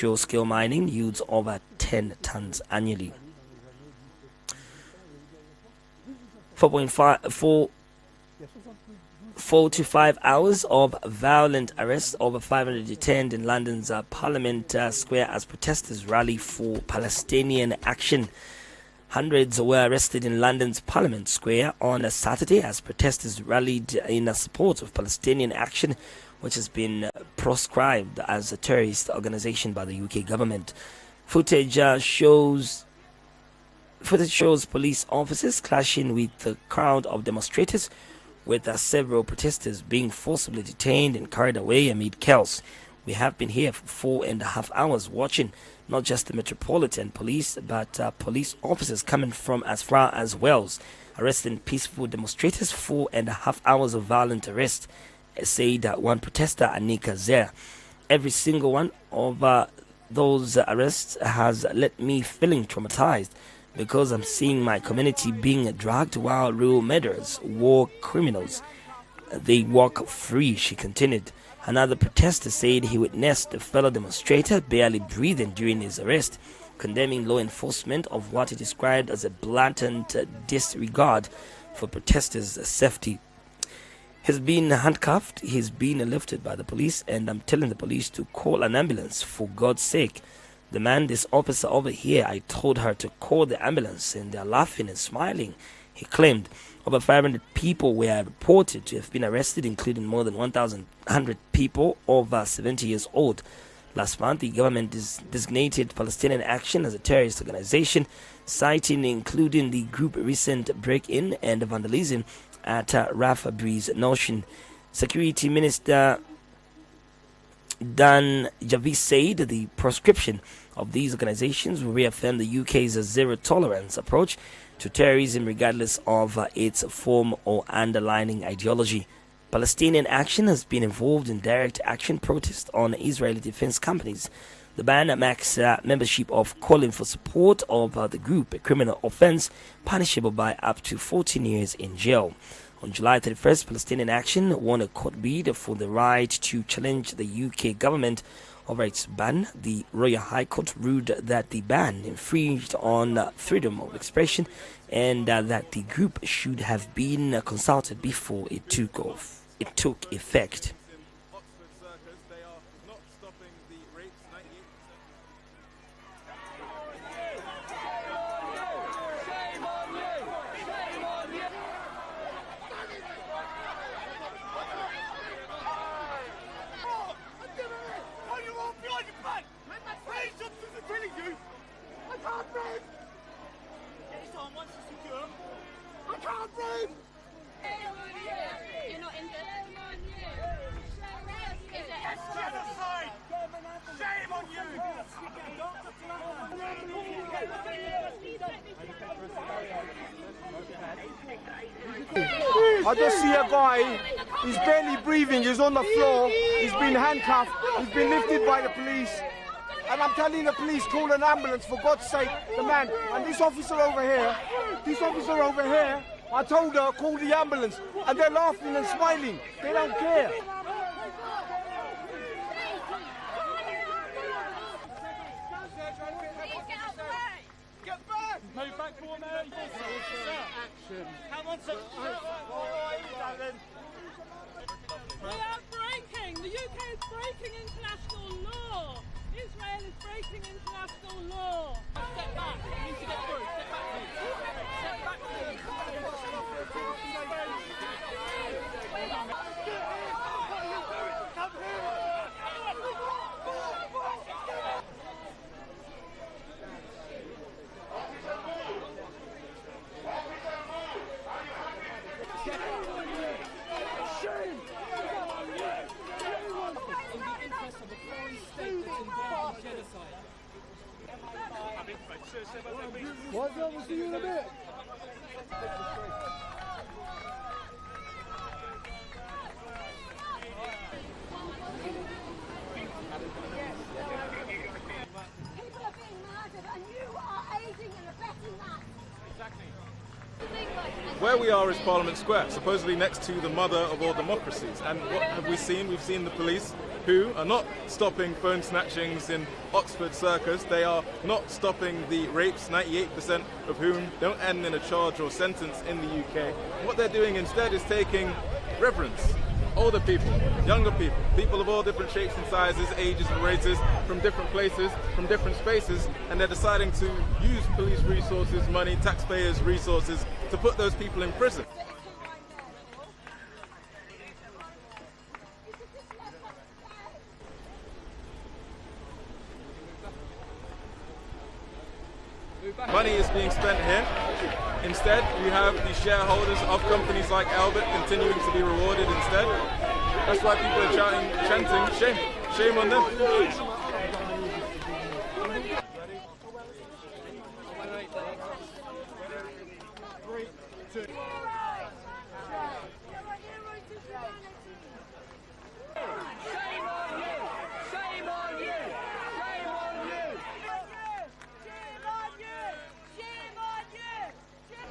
industrial-scale mining yields over 10 tons annually. 4 to 5 hours of violent arrests, over 500 detained in London's Parliament Square as protesters rally for Palestinian action. Hundreds were arrested in London's Parliament Square on a Saturday as protesters rallied in support of Palestinian action, which has been proscribed as a terrorist organization by the UK government. Footage shows police officers clashing with the crowd of demonstrators, with several protesters being forcibly detained and carried away amid chaos. We have been here for 4.5 hours watching not just the Metropolitan Police, but police officers coming from as far as Wales, arresting peaceful demonstrators. 4.5 hours of violent arrest, said one protester, Anika Zer. Every single one of those arrests has left me feeling traumatized, because I'm seeing my community being dragged while real murderers, war criminals, they walk free, she continued. Another protester said he witnessed a fellow demonstrator barely breathing during his arrest, condemning law enforcement of what he described as a blatant disregard for protesters' safety. He's been handcuffed, he's been lifted by the police, and I'm telling the police to call an ambulance for God's sake. The man, this officer over here, I told her to call the ambulance, and they're laughing and smiling, he claimed. Over 500 people were reported to have been arrested, including more than 1,100 people over 70 years old. Last month, the government designated Palestinian Action as a terrorist organization, citing including the group recent break-in and vandalism at Rafah Breeze Notion. Security Minister Dan Javis said the proscription of these organizations will reaffirm the UK's zero-tolerance approach to terrorism regardless of its form or underlying ideology. Palestinian Action has been involved in direct action protests on Israeli defense companies. The ban makes membership of calling for support of the group a criminal offense punishable by up to 14 years in jail. On July 31st, Palestinian Action won a court bid for the right to challenge the UK government over its ban. The Royal High Court ruled that the ban infringed on freedom of expression and that the group should have been consulted before it took effect. I just see a guy, he's barely breathing, he's on the floor, he's been handcuffed, he's been lifted by the police, and I'm telling the police, call an ambulance for God's sake, the man, and this officer over here, I told her, call the ambulance, and they're laughing and smiling, they don't care. Move back for me. Action. Come on, sir. We are breaking. The UK is breaking international law. Israel is breaking international law. Step back. You need to get through. Step back, please. Step back, What's up? We'll see you in a bit. People are being murdered and you are aiding and abetting that. Exactly. Things like Where we are is Parliament Square, supposedly next to the mother of all democracies. And what have we seen? We've seen the police who are not stopping phone snatchings in Oxford Circus. They are not stopping the rapes, 98% of whom don't end in a charge or sentence in the UK. What they're doing instead is taking reverence. Older people, younger people, people of all different shapes and sizes, ages and races, from different places, from different spaces, and they're deciding to use police resources, money, taxpayers' resources to put those people in prison. Money is being spent here. Instead, you have the shareholders of companies like Albert continuing to be rewarded instead. That's why people are chanting, shame, shame on them.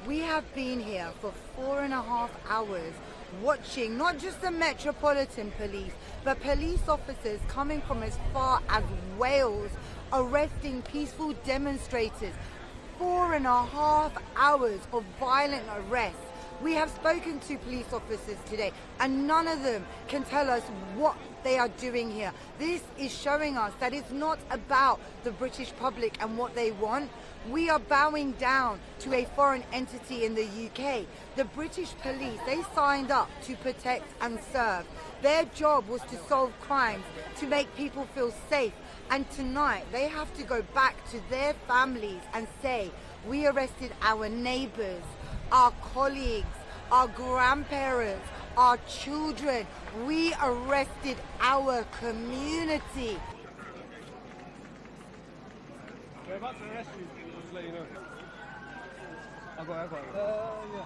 We have been here for 4.5 hours watching not just the Metropolitan Police, but police officers coming from as far as Wales arresting peaceful demonstrators. 4.5 hours of violent arrests. We have spoken to police officers today and none of them can tell us what they are doing here. This is showing us that it's not about the British public and what they want. We are bowing down to a foreign entity in the UK. The British police, they signed up to protect and serve. Their job was to solve crimes, to make people feel safe. And tonight they have to go back to their families and say, we arrested our neighbours, our colleagues, our grandparents, our children. We arrested our community. We're about to arrest you, just to let you know. I got it. Yeah.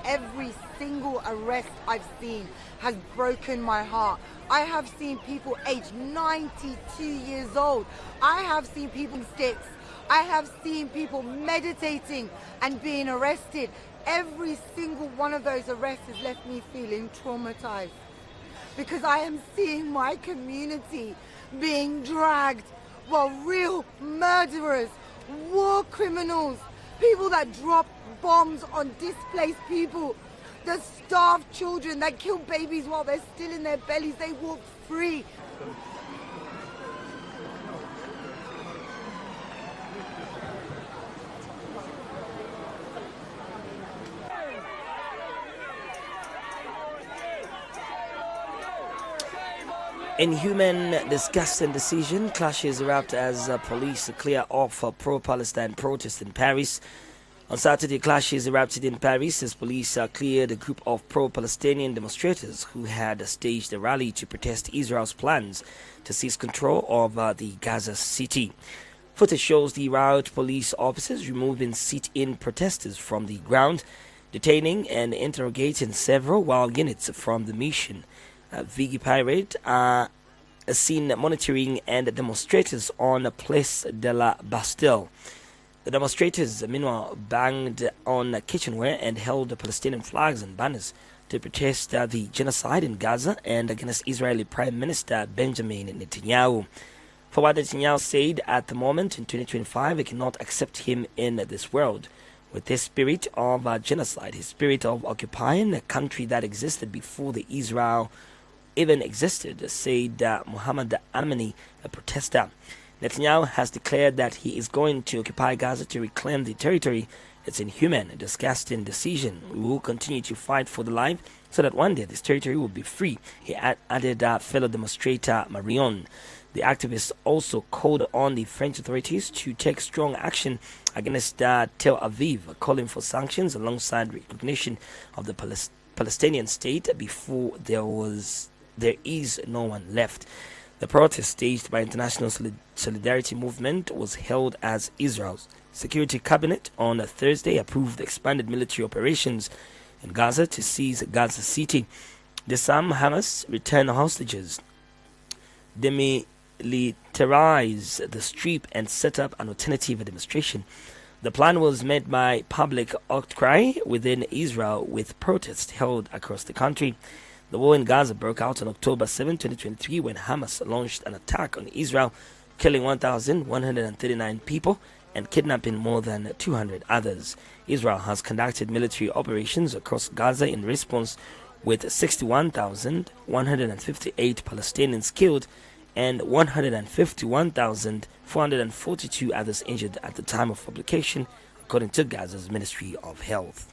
Every single arrest I've seen has broken my heart. I have seen people aged 92 years old. I have seen people in sticks. I have seen people meditating and being arrested. Every single one of those arrests has left me feeling traumatized because I am seeing my community being dragged while real murderers, war criminals, people that drop bombs on displaced people, the starved children that kill babies while they're still in their bellies, they walk free. Inhuman, disgusting decision. Clashes erupt as police clear off pro-Palestine protests in Paris. On Saturday, clashes erupted in Paris as police cleared a group of pro-Palestinian demonstrators who had staged a rally to protest Israel's plans to seize control of the Gaza city. Footage shows the riot police officers removing sit-in protesters from the ground, detaining and interrogating several while units from the mission Vigi Pirate are seen monitoring and demonstrators on Place de la Bastille. The demonstrators, meanwhile, banged on kitchenware and held Palestinian flags and banners to protest the genocide in Gaza and against Israeli Prime Minister Benjamin Netanyahu. Fawad Netanyahu said at the moment, in 2025, he cannot accept him in this world. With his spirit of genocide, his spirit of occupying a country that existed before the Israel even existed, said Muhammad Amani, a protester. Netanyahu has declared that he is going to occupy Gaza to reclaim the territory. It's inhuman, a disgusting decision. We will continue to fight for the life so that one day this territory will be free, he added fellow demonstrator Marion. The activist also called on the French authorities to take strong action against Tel Aviv, calling for sanctions alongside recognition of the Palestinian state before there is no one left. The protest staged by International Solidarity Movement was held as Israel's Security Cabinet on a Thursday approved expanded military operations in Gaza to seize Gaza City, disarm Hamas, return hostages, demilitarize the strip and set up an alternative demonstration. The plan was met by public outcry within Israel, with protests held across the country. The war in Gaza broke out on October 7, 2023, when Hamas launched an attack on Israel, killing 1,139 people and kidnapping more than 200 others. Israel has conducted military operations across Gaza in response, with 61,158 Palestinians killed and 151,442 others injured at the time of publication, according to Gaza's Ministry of Health.